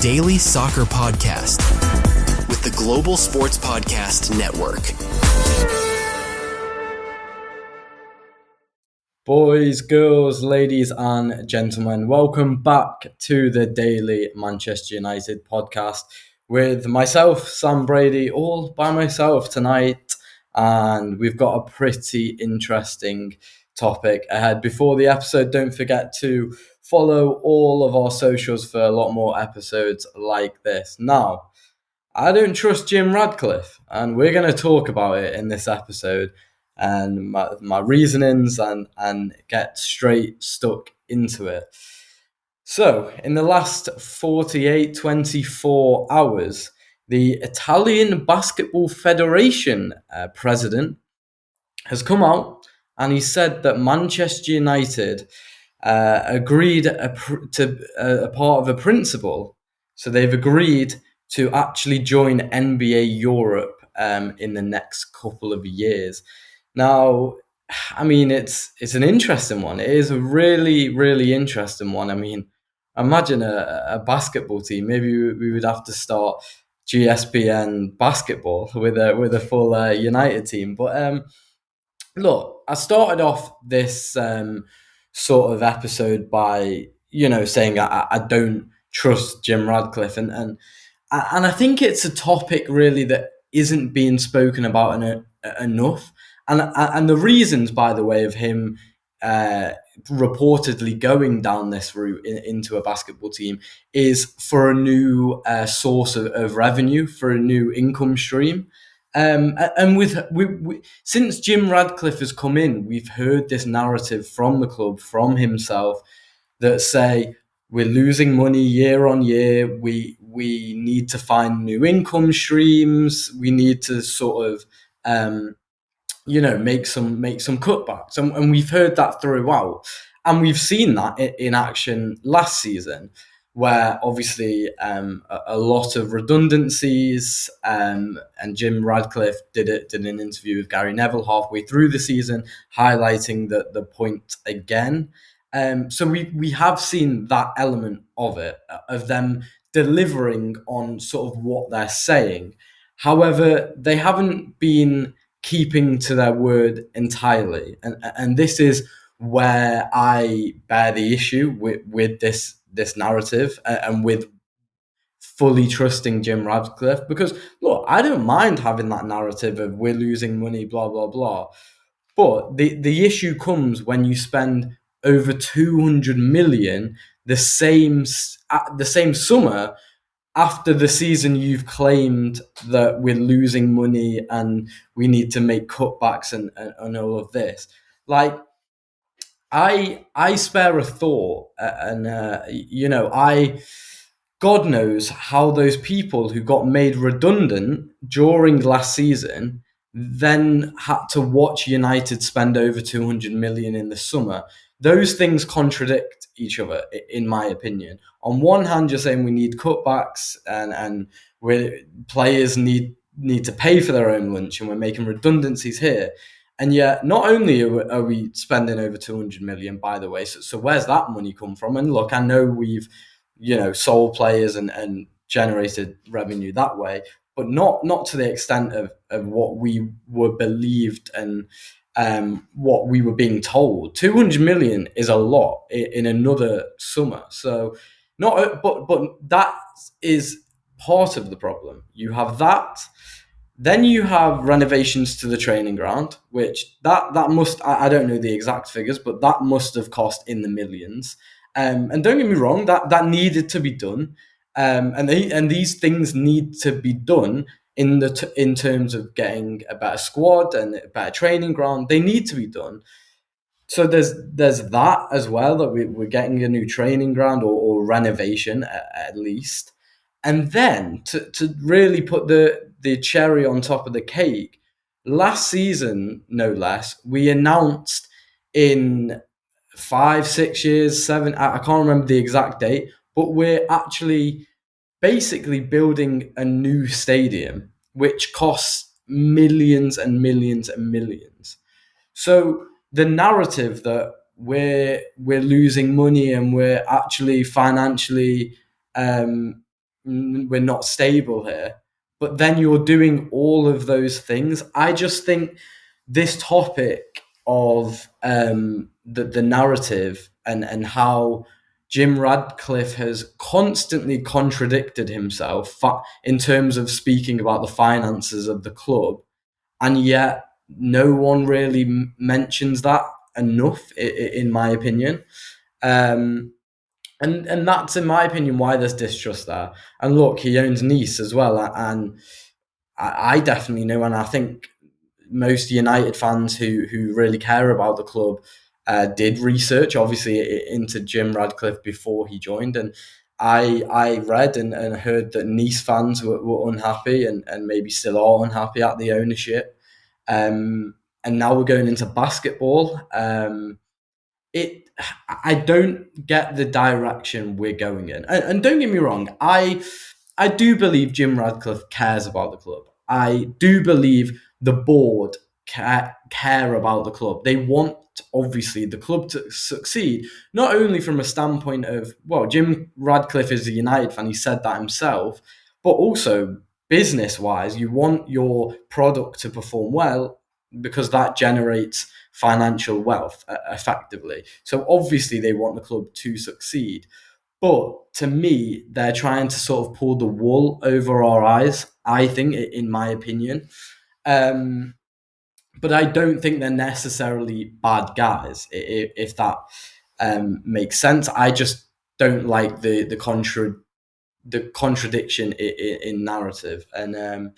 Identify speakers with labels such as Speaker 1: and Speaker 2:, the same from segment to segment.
Speaker 1: daily soccer podcast with the Global Sports Podcast Network.
Speaker 2: Boys, girls, ladies and gentlemen, welcome back to the Daily Manchester United podcast with myself, Sam Brady, all by myself tonight. And we've got a pretty interesting topic ahead. Before the episode, don't forget to follow all of our socials for a lot more episodes like this. Now, I don't trust Jim Radcliffe, and we're going to talk about it in this episode and my reasonings and get straight stuck into it. So, in the last 24 hours, the Italian Basketball Federation president has come out and he said that Manchester United agreed to a part of a principle. So they've agreed to actually join NBA Europe in the next couple of years. Now, I mean, it's an interesting one. It is a really, really interesting one. I mean, imagine a basketball team. Maybe we would have to start GSPN basketball with a full United team. But look, I started off this sort of episode by saying I don't trust Jim Radcliffe, and I think it's a topic really that isn't being spoken about enough. And the reasons, by the way, of him reportedly going down this route into a basketball team is for a new source of revenue, for a new income stream. And since Jim Radcliffe has come in, we've heard this narrative from the club, from himself, that say we're losing money year on year. We need to find new income streams. We need to sort of make some cutbacks, and we've heard that throughout, and we've seen that in action last season, where obviously a lot of redundancies, and Jim Radcliffe did an interview with Gary Neville halfway through the season, highlighting the point again. So we have seen that element of it, of them delivering on sort of what they're saying. However, they haven't been keeping to their word entirely, and this is where I bear the issue with this narrative, and with fully trusting Jim Radcliffe. Because look, I don't mind having that narrative of we're losing money, blah blah blah, but the issue comes when you spend over 200 million the same summer after the season you've claimed that we're losing money and we need to make cutbacks and all of this. Like, I spare a thought, and God knows how those people who got made redundant during last season then had to watch United spend over 200 million in the summer. Those things contradict each other, in my opinion. On one hand, you're saying we need cutbacks and players need to pay for their own lunch, and we're making redundancies here. And yet, not only are we spending over 200 million, by the way, so where's that money come from? And look, I know we've sold players and generated revenue that way, but not to the extent of what we were believed and what we were being told. 200 million is a lot in another summer. So but that is part of the problem. You have that. Then you have renovations to the training ground, which that must, I don't know the exact figures, but that must have cost in the millions. And don't get me wrong, that needed to be done. And these things need to be done in terms of getting a better squad and a better training ground. They need to be done. So there's that as well, that we're getting a new training ground or renovation at least. And then to really put the cherry on top of the cake, last season, no less, we announced in 5, 6 years, 7, I can't remember the exact date, but we're actually basically building a new stadium, which costs millions and millions and millions. So the narrative that we're losing money and we're actually financially we're not stable here. But then you're doing all of those things. I just think this topic of the narrative and how Jim Radcliffe has constantly contradicted himself in terms of speaking about the finances of the club, and yet no one really mentions that enough, in my opinion. Um, and that's, in my opinion, why there's distrust there. And look, he owns Nice as well, and I definitely know, and I think most United fans who really care about the club did research, obviously, into Jim Radcliffe before he joined, and I read and heard that Nice fans were unhappy and maybe still are unhappy at the ownership. And now we're going into basketball. It I don't get the direction we're going in. And don't get me wrong, I do believe Jim Radcliffe cares about the club. I do believe the board care about the club. They want, obviously, the club to succeed, not only from a standpoint of, well, Jim Radcliffe is a United fan, he said that himself, but also business wise, you want your product to perform well because that generates financial wealth effectively. So obviously they want the club to succeed. But to me, they're trying to sort of pull the wool over our eyes, I think, in my opinion. But I don't think they're necessarily bad guys, if that makes sense. I just don't like the contradiction in narrative. And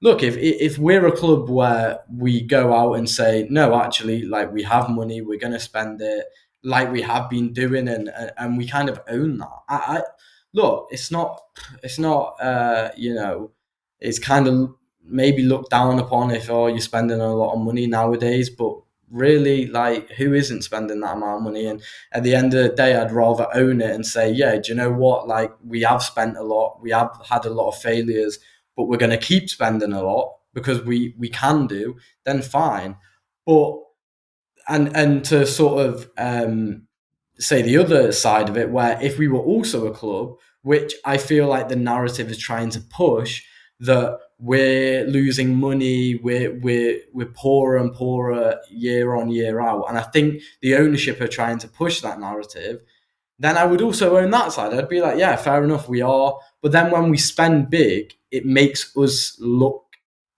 Speaker 2: look, if we're a club where we go out and say, no, actually, like, we have money, we're going to spend it, like we have been doing, and we kind of own that. I look, it's not it's kind of maybe looked down upon if, oh, you're spending a lot of money nowadays, but really, like, who isn't spending that amount of money? And at the end of the day, I'd rather own it and say, yeah, do you know what, like, we have spent a lot, we have had a lot of failures, but we're going to keep spending a lot because we can do, then fine. But and to sort of say the other side of it, where if we were also a club, which I feel like the narrative is trying to push, that we're losing money, we're poorer and poorer year on year out, and I think the ownership are trying to push that narrative, then I would also own that side. I'd be like, yeah, fair enough, we are. But then when we spend big, it makes us look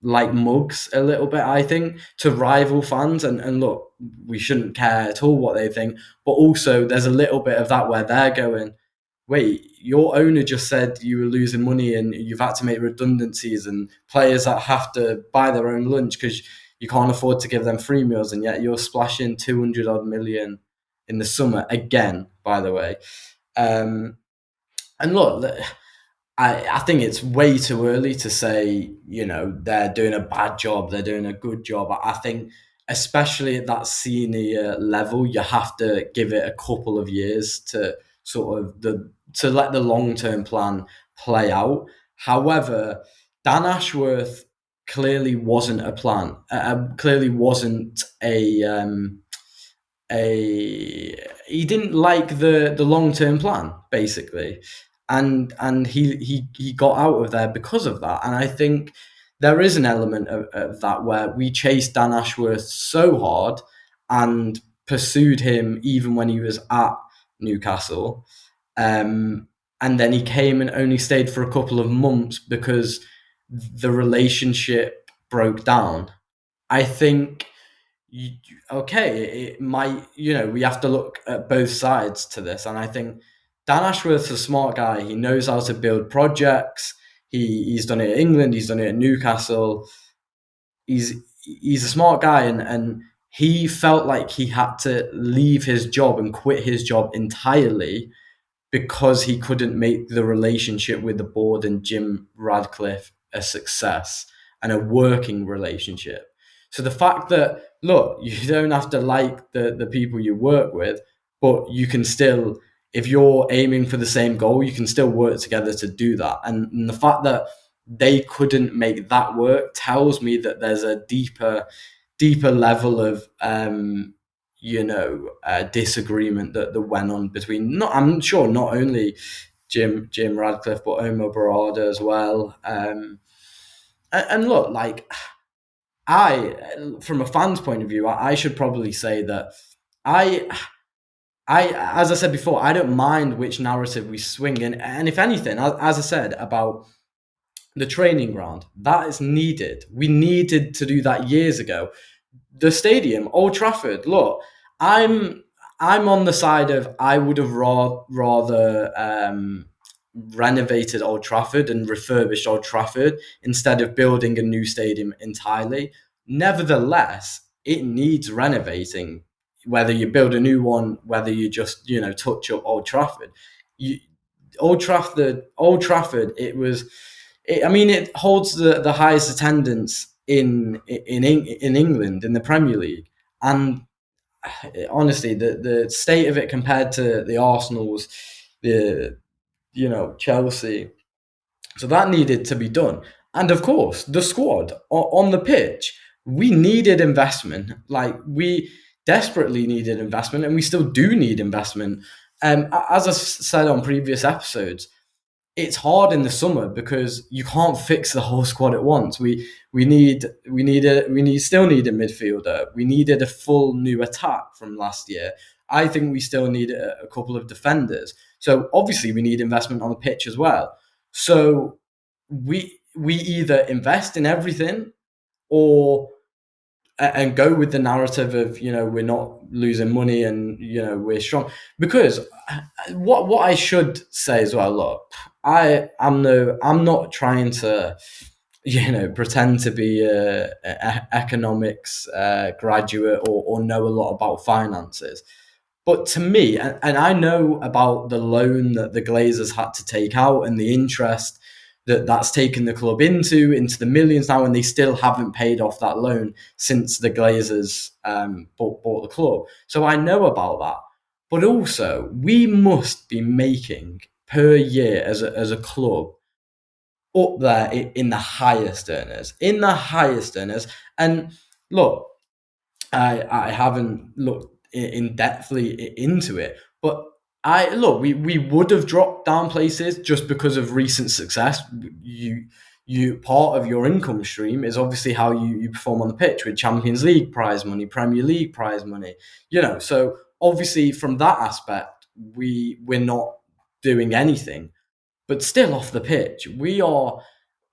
Speaker 2: like mugs a little bit, I think, to rival fans. And look, we shouldn't care at all what they think. But also, there's a little bit of that where they're going, wait, your owner just said you were losing money and you've had to make redundancies and players that have to buy their own lunch because you can't afford to give them free meals, and yet you're splashing 200 odd million in the summer again, by the way. And look, I think it's way too early to say, they're doing a bad job, they're doing a good job. I think, especially at that senior level, you have to give it a couple of years to to let the long-term plan play out. However, Dan Ashworth clearly wasn't a plan, clearly wasn't he didn't like the long-term plan, basically, and he got out of there because of that. And I think there is an element of that where we chased Dan Ashworth so hard and pursued him even when he was at Newcastle, and then he came and only stayed for a couple of months because the relationship broke down. I think, okay, it might, we have to look at both sides to this. And I think Dan Ashworth's a smart guy. He knows how to build projects. He's done it at England. He's done it at Newcastle. He's a smart guy. And he felt like he had to leave his job and quit his job entirely because he couldn't make the relationship with the board and Jim Radcliffe a success and a working relationship. So the fact that, look, you don't have to like the people you work with, but you can still, if you're aiming for the same goal, you can still work together to do that. And the fact that they couldn't make that work tells me that there's a deeper level of disagreement that went on between, I'm sure, not only Jim Radcliffe, but Omar Barada as well. And look, like from a fan's point of view, I should probably say that I as I said before, I don't mind which narrative we swing in, and if anything, as I said about the training ground, that is needed. We needed to do that years ago. The stadium, Old Trafford. Look, I'm on the side of I would have rather renovated Old Trafford and refurbished Old Trafford instead of building a new stadium entirely. Nevertheless, it needs renovating. Whether you build a new one, whether you just touch up Old Trafford, Old Trafford. It holds the highest attendance in England in the Premier League, and honestly, the state of it compared to the Arsenal's, the Chelsea, so that needed to be done. And of course, the squad on the pitch, we needed investment. Like we desperately needed investment, and we still do need investment. As I said on previous episodes, it's hard in the summer because you can't fix the whole squad at once. We still need a midfielder. We needed a full new attack from last year. I think we still need a couple of defenders. So obviously we need investment on the pitch as well. So we either invest in everything or and go with the narrative of we're not losing money and we're strong, because what I should say as well, look, I'm not trying to pretend to be a economics graduate or know a lot about finances, but to me, and I know about the loan that the Glazers had to take out and the interest that's taken the club into the millions now, and they still haven't paid off that loan since the Glazers bought the club. So I know about that. But also, we must be making per year as a club up there in the highest earners. And look, I haven't looked in depthly into it, but we would have dropped down places just because of recent success. You part of your income stream is obviously how you perform on the pitch with Champions League prize money, Premier League prize money. So obviously from that aspect, we're not doing anything, but still off the pitch, we are.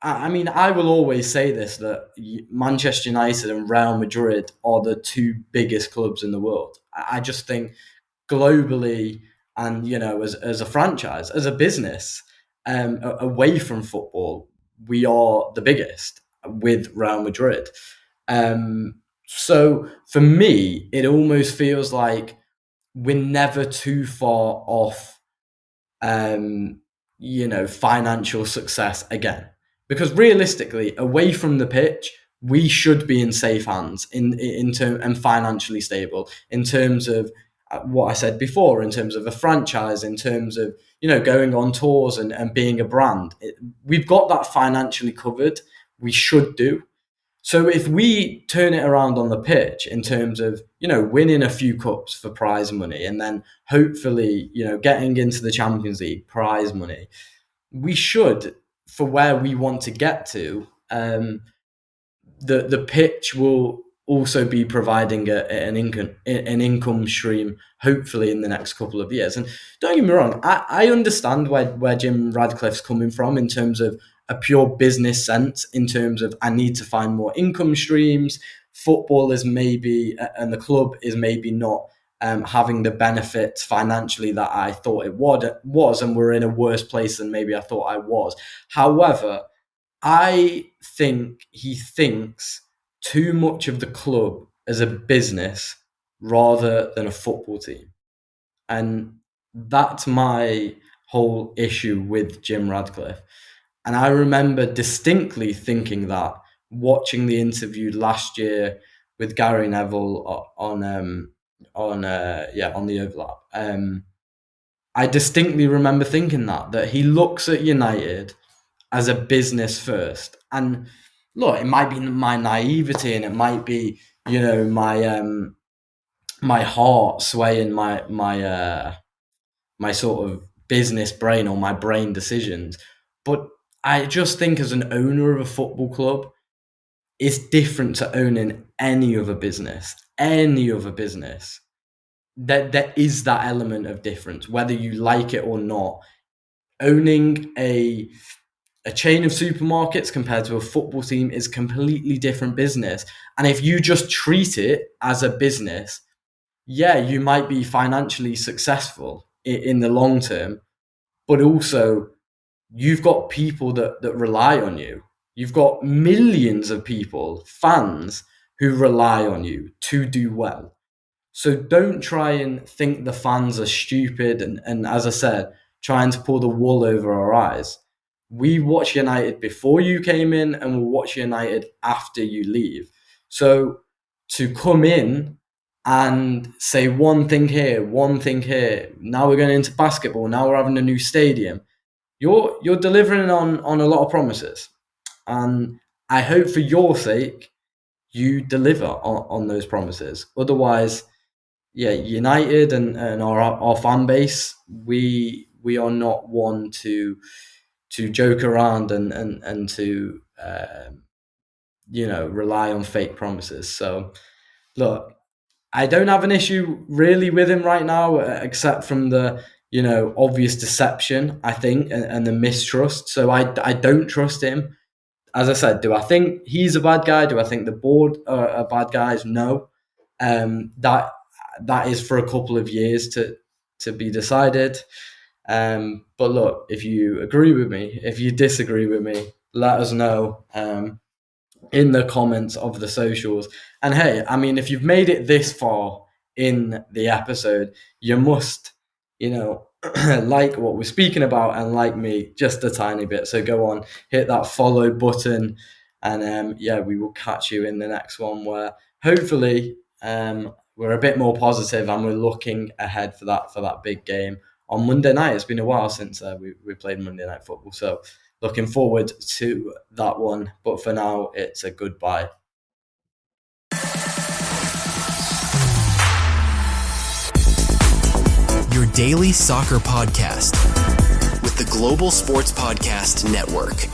Speaker 2: I mean, I will always say this, that Manchester United and Real Madrid are the two biggest clubs in the world. I just think globally and, as a franchise, as a business, away from football, we are the biggest with Real Madrid. So for me, it almost feels like we're never too far off financial success again. Because realistically, away from the pitch, we should be in safe hands in term and financially stable in terms of what I said before, in terms of a franchise, in terms of going on tours and being a brand. We've got that financially covered. We should do. So if we turn it around on the pitch in terms of, winning a few cups for prize money and then hopefully, getting into the Champions League prize money, we should, for where we want to get to, the pitch will also be providing an income stream, hopefully in the next couple of years. And don't get me wrong, I understand where Jim Radcliffe's coming from in terms of a pure business sense, in terms of I need to find more income streams. Football is maybe, and the club is maybe not having the benefits financially that I thought it was, and we're in a worse place than maybe I thought I was. However, I think he thinks too much of the club as a business rather than a football team. And that's my whole issue with Jim Radcliffe. And I remember distinctly thinking that watching the interview last year with Gary Neville on the overlap. I distinctly remember thinking that he looks at United as a business first. And look, it might be my naivety, and it might be my heart swaying my sort of business brain or my brain decisions. But I just think as an owner of a football club, it's different to owning any other business. There is that element of difference, whether you like it or not. Owning a chain of supermarkets compared to a football team is completely different business. And if you just treat it as a business, yeah, you might be financially successful in the long term, but also you've got people that rely on you. You've got millions of people, fans, who rely on you to do well. So don't try and think the fans are stupid and as I said, trying to pull the wool over our eyes. We watch United before you came in and we'll watch United after you leave. So to come in and say one thing here, now we're going into basketball, now we're having a new stadium, you're delivering on a lot of promises. And I hope for your sake, you deliver on those promises. Otherwise, yeah, United and our fan base, we are not one to joke around and to rely on fake promises. So look, I don't have an issue really with him right now, except from the obvious deception, I think, and the mistrust. So I don't trust him. As I said, do I think he's a bad guy? Do I think the board are bad guys? No. That is for a couple of years to be decided. But look, if you agree with me, if you disagree with me, let us know in the comments of the socials. And hey, I mean, if you've made it this far in the episode, you must, like what we're speaking about and like me just a tiny bit. So go on, hit that follow button, and we will catch you in the next one where hopefully we're a bit more positive and we're looking ahead for that big game on Monday night. It's been a while since we played Monday Night Football, so looking forward to that one. But for now, it's a goodbye.
Speaker 1: Your daily soccer podcast with the Global Sports Podcast Network.